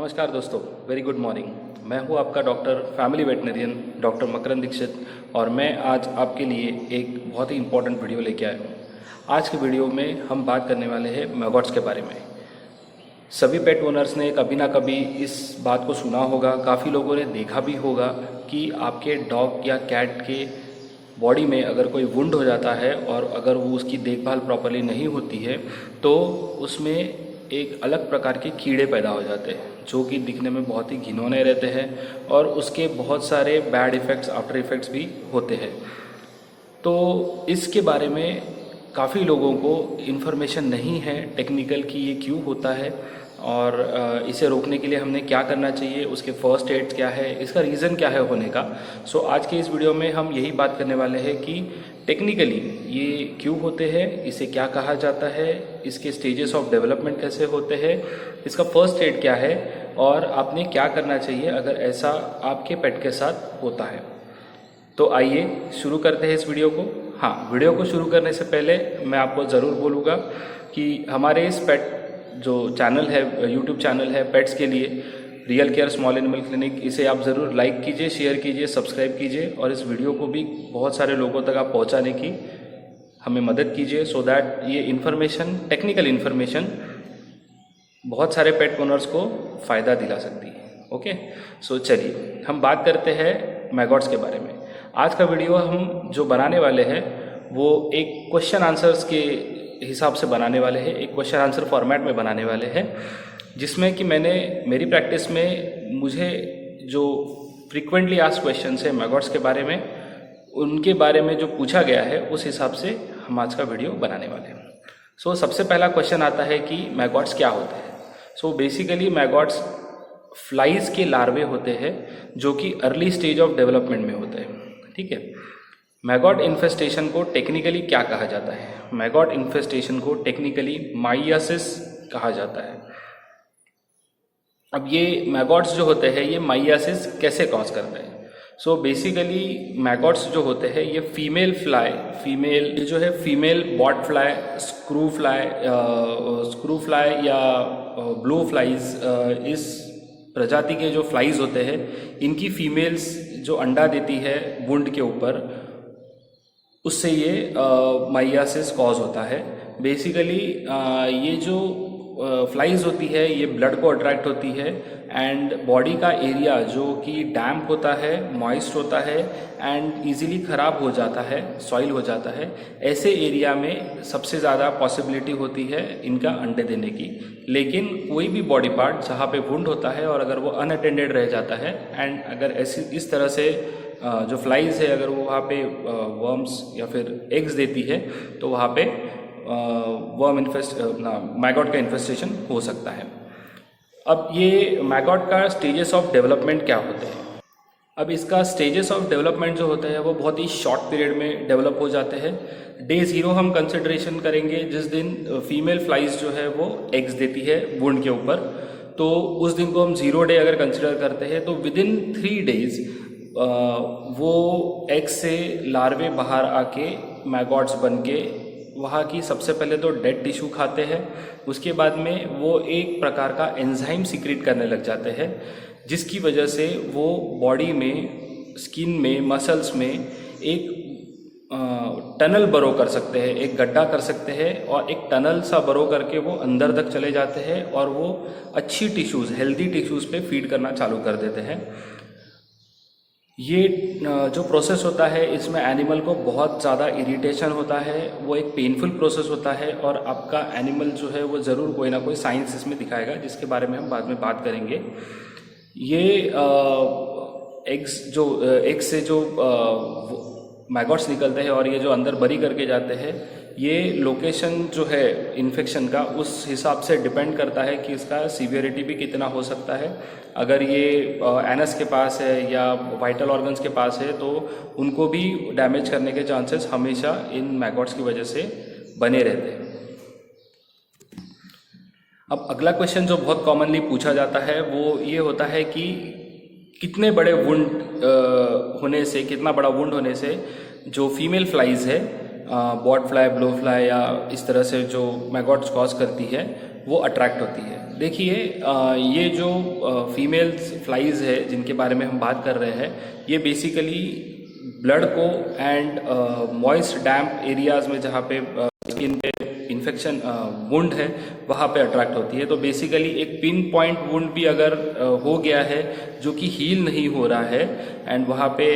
नमस्कार दोस्तों, very good morning. मैं हूं आपका डॉक्टर फैमिली वेटनरियन डॉक्टर मकरंद दीक्षित और मैं आज आपके लिए एक बहुत ही इम्पोर्टेंट वीडियो लेके आया हूं। आज के वीडियो में हम बात करने वाले हैं मैगॉट्स के बारे में। सभी पेट ओनर्स ने कभी ना कभी इस बात को सुना होगा, काफ़ी लोगों ने देखा भी होगा कि आपके डॉग या कैट के बॉडी में अगर कोई वुंड हो जाता है और अगर वो उसकी देखभाल प्रॉपरली नहीं होती है तो उसमें एक अलग प्रकार के कीड़े पैदा हो जाते हैं जो कि दिखने में बहुत ही घिनौने रहते हैं और उसके बहुत सारे बैड इफ़ेक्ट्स, आफ्टर इफ़ेक्ट्स भी होते हैं। तो इसके बारे में काफ़ी लोगों को इन्फॉर्मेशन नहीं है टेक्निकल कि ये क्यों होता है और इसे रोकने के लिए हमने क्या करना चाहिए, उसके फर्स्ट एड्स क्या है, इसका रीज़न क्या है होने का। सो आज के इस वीडियो में हम यही बात करने वाले हैं कि टेक्निकली ये क्यों होते हैं, इसे क्या कहा जाता है, इसके स्टेजेस ऑफ डेवलपमेंट कैसे होते हैं, इसका फर्स्ट एड क्या है और आपने क्या करना चाहिए अगर ऐसा आपके पेट के साथ होता है। तो आइए शुरू करते हैं इस वीडियो को। हाँ, वीडियो को शुरू करने से पहले मैं आपको ज़रूर बोलूँगा कि हमारे इस पेट जो चैनल है, यूट्यूब चैनल है पेट्स के लिए, real care small animal clinic, इसे आप ज़रूर लाइक कीजिए, शेयर कीजिए, सब्सक्राइब कीजिए और इस वीडियो को भी बहुत सारे लोगों तक आप पहुंचाने की हमें मदद कीजिए सो दैट ये इन्फॉर्मेशन, टेक्निकल इन्फॉर्मेशन बहुत सारे पेट ओनर्स को फ़ायदा दिला सकती है। ओके, सो चलिए हम बात करते हैं मैगॉट्स के बारे में। आज का वीडियो हम जो बनाने वाले हैं वो एक क्वेश्चन आंसर्स के हिसाब से बनाने वाले हैं, एक क्वेश्चन आंसर फॉर्मेट में बनाने वाले हैं, जिसमें कि मैंने मेरी प्रैक्टिस में मुझे जो फ्रीक्वेंटली आस्क्ड क्वेश्चन है मैगॉट्स के बारे में, उनके बारे में जो पूछा गया है उस हिसाब से हम आज का वीडियो बनाने वाले हैं। सो सबसे पहला क्वेश्चन आता है कि मैगॉट्स क्या होते हैं। सो बेसिकली मैगॉट्स फ्लाइज के लार्वे होते हैं जो कि अर्ली स्टेज ऑफ डेवलपमेंट में होते हैं। ठीक है, मैगॉट इन्फेस्टेशन को टेक्निकली क्या कहा जाता है? मैगॉट इन्फेस्टेशन को टेक्निकली माइयासिस कहा जाता है। अब ये मैगॉट्स जो होते हैं ये माइयासिस कैसे कॉज करते हैं? सो बेसिकली मैगॉट्स जो होते हैं ये फीमेल जो है female bot fly, screw fly या ब्लो फ्लाइज, इस प्रजाति के जो फ्लाइज होते हैं इनकी फीमेल्स जो अंडा देती है वुंड के ऊपर, उससे ये माइयासिस कॉज होता है। बेसिकली ये जो फ्लाइज होती है ये ब्लड को अट्रैक्ट होती है एंड बॉडी का एरिया जो कि डैम्प होता है, मॉइस्ट होता है एंड इजीली ख़राब हो जाता है, सॉइल हो जाता है, ऐसे एरिया में सबसे ज़्यादा पॉसिबिलिटी होती है इनका अंडे देने की। लेकिन कोई भी बॉडी पार्ट जहाँ पे वुंड होता है और अगर वो अनअटेंडेड रह जाता है एंड अगर ऐसी इस तरह से जो फ्लाइज है अगर वो वहाँ पे वर्म्स या फिर एग्स देती है तो वहाँ पे मैगॉट का इन्फेस्टेशन हो सकता है। अब ये मैगॉट का स्टेजेस ऑफ डेवलपमेंट क्या होते हैं? अब इसका स्टेजेस ऑफ डेवलपमेंट जो होते हैं वो बहुत ही शॉर्ट पीरियड में डेवलप हो जाते हैं। डे 0 हम कंसिडरेशन करेंगे जिस दिन फीमेल फ्लाइज जो है वो एग्स देती है वुंड के ऊपर, तो उस दिन को हम 0 डे अगर कंसिडर करते हैं तो विद इन 3 डेज वो एग से लार्वे बाहर आके मैगॉट्स बन के वहाँ की सबसे पहले तो डेड टिश्यू खाते हैं, उसके बाद में वो एक प्रकार का एंजाइम सीक्रेट करने लग जाते हैं जिसकी वजह से वो बॉडी में, स्किन में, मसल्स में एक टनल बरो कर सकते हैं, एक गड्ढा कर सकते हैं और एक टनल सा बरो करके वो अंदर तक चले जाते हैं और वो अच्छी टिश्यूज़, हेल्दी टिश्यूज़ पे फीड करना चालू कर देते हैं। ये जो प्रोसेस होता है इसमें एनिमल को बहुत ज़्यादा इरिटेशन होता है, वो एक पेनफुल प्रोसेस होता है और आपका एनिमल जो है वो ज़रूर कोई ना कोई साइंस इसमें दिखाएगा जिसके बारे में हम बाद में बात करेंगे। ये एग्स से जो मैगॉट्स निकलते हैं और ये जो अंदर बरी करके जाते हैं, ये लोकेशन जो है इन्फेक्शन का उस हिसाब से डिपेंड करता है कि इसका सीवियरिटी भी कितना हो सकता है। अगर ये एनस के पास है या वाइटल ऑर्गन्स के पास है तो उनको भी डैमेज करने के चांसेस हमेशा इन मैगॉट्स की वजह से बने रहते हैं। अब अगला क्वेश्चन जो बहुत कॉमनली पूछा जाता है वो ये होता है कि कितने बड़े वुंड होने से, कितना बड़ा वुंड होने से जो फीमेल फ्लाइज है, बॉट फ्लाई, ब्लो फ्लाई या इस तरह से जो मैगॉट्स कॉज करती है, वो अट्रैक्ट होती है। देखिए ये जो फीमेल्स फ्लाइज है जिनके बारे में हम बात कर रहे हैं, ये बेसिकली ब्लड को एंड मॉइस्ट डैम्प एरियाज़ में जहाँ पे स्किन पे इन्फेक्शन वुंड है वहाँ पे अट्रैक्ट होती है। तो बेसिकली एक पिन पॉइंट वुंड भी अगर हो गया है जो कि हील नहीं हो रहा है एंड वहाँ पे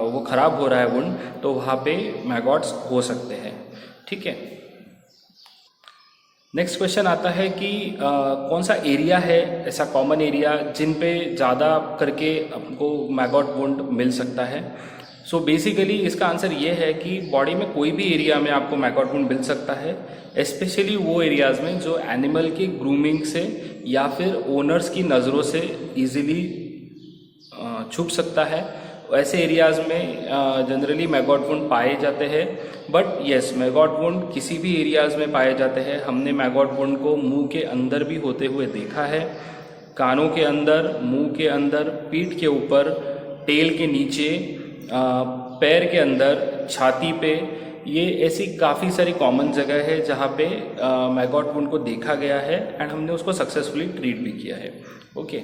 वो ख़राब हो रहा है वुंड, तो वहाँ पे मैगॉट्स हो सकते हैं। ठीक है, नेक्स्ट क्वेश्चन आता है कि कौन सा एरिया है ऐसा कॉमन एरिया जिन पे ज़्यादा करके आपको मैगॉट वुंड मिल सकता है। सो बेसिकली इसका आंसर ये है कि बॉडी में कोई भी एरिया में आपको मैगॉट वुंड मिल सकता है, स्पेशली वो एरियाज़ में जो एनिमल की ग्रूमिंग से या फिर ओनर्स की नज़रों से इजीली छुप सकता है। ऐसे एरियाज़ में जनरली मैगॉट वुंड पाए जाते हैं। बट येस, मैगॉट वुंड किसी भी एरियाज़ में पाए जाते हैं। हमने मैगॉट वुंड को मुंह के अंदर भी होते हुए देखा है, कानों के अंदर, मुंह के अंदर, पीठ के ऊपर, टेल के नीचे, पैर के अंदर, छाती पे। ये ऐसी काफ़ी सारी कॉमन जगह है जहाँ पे मैगॉट वुंड को देखा गया है एंड हमने उसको सक्सेसफुली ट्रीट भी किया है। ओके,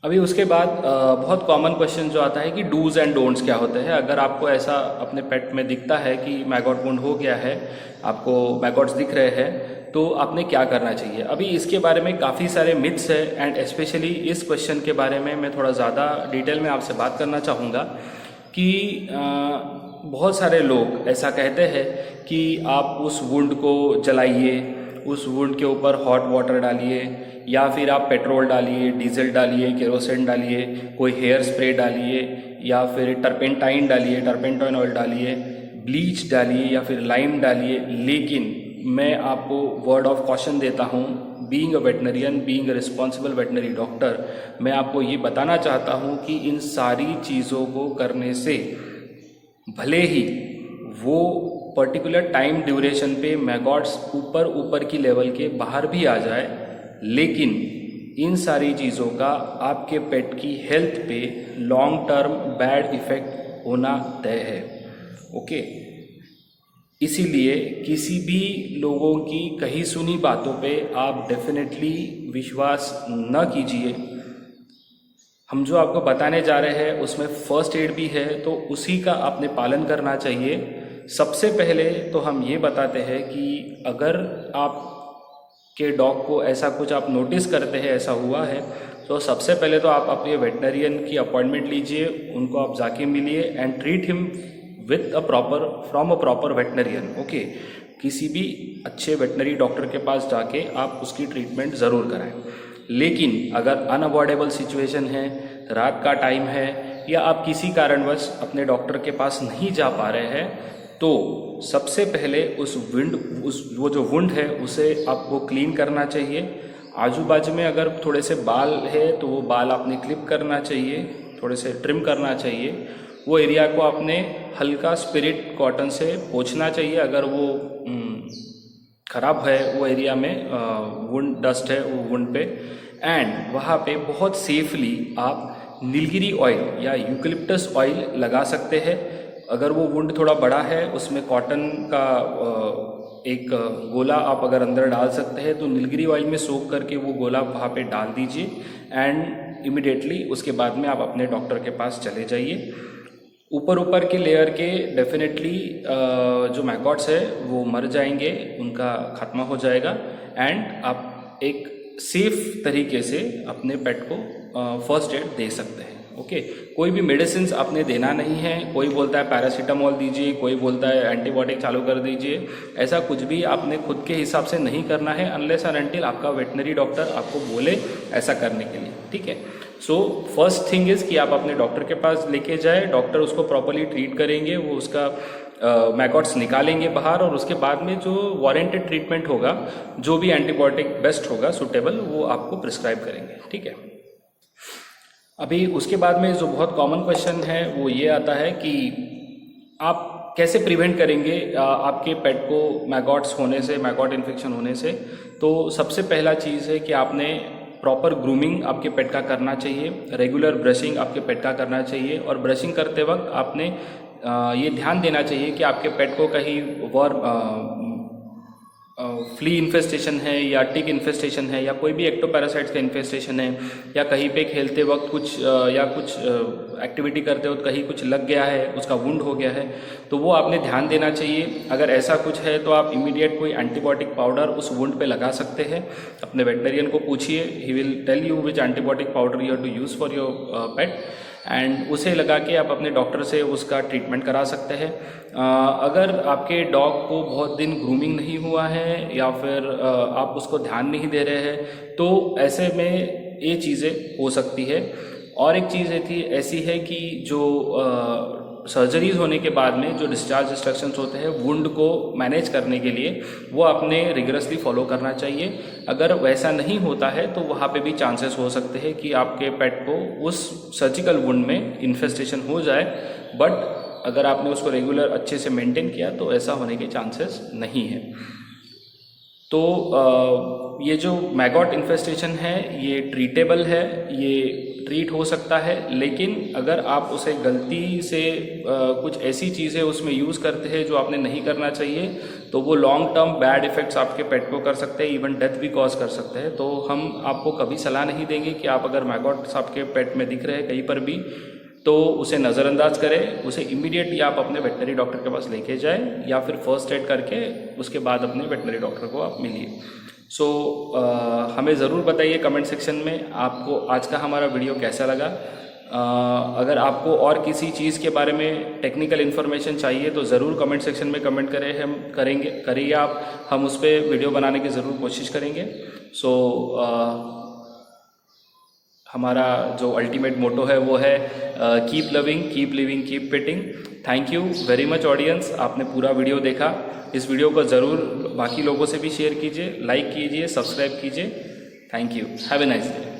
अभी उसके बाद बहुत कॉमन क्वेश्चन जो आता है कि डूज एंड डोंट्स क्या होते हैं। अगर आपको ऐसा अपने पेट में दिखता है कि मैगॉट वुंड हो गया है, आपको मैगॉट्स दिख रहे हैं, तो आपने क्या करना चाहिए। अभी इसके बारे में काफ़ी सारे मिथ्स है एंड स्पेशली इस क्वेश्चन के बारे में मैं थोड़ा ज़्यादा डिटेल में आपसे बात करना चाहूँगा कि बहुत सारे लोग ऐसा कहते हैं कि आप उस वुंड को जलाइए, उस वुंड के ऊपर हॉट वाटर डालिए, या फिर आप पेट्रोल डालिए, डीजल डालिए, केरोसिन डालिए, कोई हेयर स्प्रे डालिए, या फिर टर्पेंटाइन डालिए, टर्पेंटाइन ऑयल डालिए, ब्लीच डालिए, या फिर लाइम डालिए। लेकिन मैं आपको वर्ड ऑफ कॉशन देता हूँ, being a veterinarian, being a responsible veterinary doctor, मैं आपको ये बताना चाहता हूँ कि इन सारी चीज़ों को करने से भले ही वो पर्टिकुलर टाइम ड्यूरेशन पे मैगॉट्स ऊपर की लेवल के बाहर भी आ जाए, लेकिन इन सारी चीज़ों का आपके पेट की हेल्थ पे लॉन्ग टर्म बैड इफ़ेक्ट होना तय है। ओके, इसीलिए किसी भी लोगों की कही सुनी बातों पे आप डेफिनेटली विश्वास न कीजिए। हम जो आपको बताने जा रहे हैं उसमें फ़र्स्ट एड भी है, तो उसी का आपने पालन करना चाहिए। सबसे पहले तो हम ये बताते हैं कि अगर आप के डॉग को ऐसा कुछ आप नोटिस करते हैं ऐसा हुआ है, तो सबसे पहले तो आप अपने वेटनरियन की अपॉइंटमेंट लीजिए, उनको आप जाके मिलिए and treat him with from a proper veterinarian. Okay, किसी भी अच्छे वेटनरी डॉक्टर के पास जाके आप उसकी ट्रीटमेंट ज़रूर कराएं। लेकिन अगर अनअवॉइडेबल सिचुएशन है, रात का टाइम है, या आप किसी कारणवश अपने डॉक्टर के पास नहीं जा पा रहे हैं, तो सबसे पहले वो जो वुंड है उसे आपको क्लीन करना चाहिए। आजू बाजू में अगर थोड़े से बाल है तो वो बाल आपने क्लिप करना चाहिए, थोड़े से ट्रिम करना चाहिए। वो एरिया को आपने हल्का स्पिरिट कॉटन से पोंछना चाहिए अगर वो ख़राब है वो एरिया में वुंड डस्ट है वो वुंड पे। एंड वहाँ पे बहुत सेफली आप नीलगिरी ऑयल या यूकलिप्टस ऑयल लगा सकते हैं। अगर वो वुंड थोड़ा बड़ा है, उसमें कॉटन का एक गोला आप अगर अंदर डाल सकते हैं, तो नीलगिरी ऑयल में सोख करके वो गोला वहाँ पे डाल दीजिए एंड इमिडिएटली उसके बाद में आप अपने डॉक्टर के पास चले जाइए। ऊपर के लेयर के डेफिनेटली जो मैगॉट्स है वो मर जाएंगे, उनका खात्मा हो जाएगा एंड आप एक सेफ तरीके से अपने पेट को फर्स्ट एड दे सकते हैं। ओके, कोई भी मेडिसिन आपने देना नहीं है। कोई बोलता है पैरासीटामोल दीजिए, कोई बोलता है एंटीबायोटिक चालू कर दीजिए, ऐसा कुछ भी आपने खुद के हिसाब से नहीं करना है अनलेस एंड अनटिल आपका वेटनरी डॉक्टर आपको बोले ऐसा करने के लिए। ठीक है, सो फर्स्ट थिंग इज़ कि आप अपने डॉक्टर के पास लेके जाए, डॉक्टर उसको प्रॉपरली ट्रीट करेंगे, वो उसका मैगॉट्स निकालेंगे बाहर और उसके बाद में जो वारंटेड ट्रीटमेंट होगा, जो भी एंटीबायोटिक बेस्ट होगा सूटेबल, वो आपको प्रिस्क्राइब करेंगे। ठीक है, अभी उसके बाद में जो बहुत कॉमन क्वेश्चन है वो ये आता है कि आप कैसे प्रिवेंट करेंगे आपके पेट को मैगॉट्स होने से, मैगॉट इन्फेक्शन होने से। तो सबसे पहला चीज़ है कि आपने प्रॉपर ग्रूमिंग आपके पेट का करना चाहिए, रेगुलर ब्रशिंग आपके पेट का करना चाहिए और ब्रशिंग करते वक्त आपने ये ध्यान देना चाहिए कि आपके पेट को कहीं फ्ली इन्फेस्टेशन है या टिक इन्फेस्टेशन है या कोई भी एक्टोपैरासाइट्स का इन्फेस्टेशन है या कहीं पे खेलते वक्त कुछ या कुछ एक्टिविटी करते वक्त कहीं कुछ लग गया है, उसका वुंड हो गया है, तो वो आपने ध्यान देना चाहिए। अगर ऐसा कुछ है तो आप इमीडिएट कोई एंटीबायोटिक पाउडर उस वुंड पे लगा सकते हैं। अपने वेटनरियन को पूछिए, he will tell you which antibiotic powder you have to use for your pet and उसे लगा के आप अपने डॉक्टर से उसका ट्रीटमेंट करा सकते हैं। अगर आपके डॉग को बहुत दिन ग्रूमिंग नहीं हुआ है या फिर आप उसको ध्यान नहीं दे रहे हैं तो ऐसे में ये चीज़ें हो सकती है। और एक चीज़ ऐसी है कि जो सर्जरीज होने के बाद में जो डिस्चार्ज इंस्ट्रक्शंस होते हैं वुंड को मैनेज करने के लिए वो आपने रिगरसली फॉलो करना चाहिए। अगर वैसा नहीं होता है तो वहाँ पे भी चांसेस हो सकते हैं कि आपके पेट को उस सर्जिकल वुंड में इन्फेस्टेशन हो जाए, बट अगर आपने उसको रेगुलर अच्छे से मेंटेन किया तो ऐसा होने के चांसेस नहीं है। तो ये जो मैगॉट इन्फेस्टेशन है ये ट्रीटेबल है, ये ट्रीट हो सकता है, लेकिन अगर आप उसे गलती से कुछ ऐसी चीज़ें उसमें यूज़ करते हैं जो आपने नहीं करना चाहिए तो वो लॉन्ग टर्म बैड इफ़ेक्ट्स आपके पेट को कर सकते हैं, इवन डेथ भी कॉज कर सकते हैं। तो हम आपको कभी सलाह नहीं देंगे कि आप अगर मैगॉट्स आपके पेट में दिख रहे हैं कहीं पर भी तो उसे नज़रअंदाज करें, उसे इमीडिएटली आप अपने वेटनरी डॉक्टर के पास लेके जाएं या फिर फर्स्ट एड करके उसके बाद अपने वेटनरी डॉक्टर को आप मिलिए। सो हमें ज़रूर बताइए कमेंट सेक्शन में आपको आज का हमारा वीडियो कैसा लगा। अगर आपको और किसी चीज़ के बारे में टेक्निकल इन्फॉर्मेशन चाहिए तो ज़रूर कमेंट सेक्शन में कमेंट करिए आप, हम उस पर वीडियो बनाने की ज़रूर कोशिश करेंगे। सो हमारा जो अल्टीमेट मोटो है वो है keep loving, keep living, keep painting. Thank you very much audience, आपने पूरा वीडियो देखा। इस वीडियो को ज़रूर बाकी लोगों से भी शेयर कीजिए, लाइक कीजिए, सब्सक्राइब कीजिए। Thank you, have a nice day.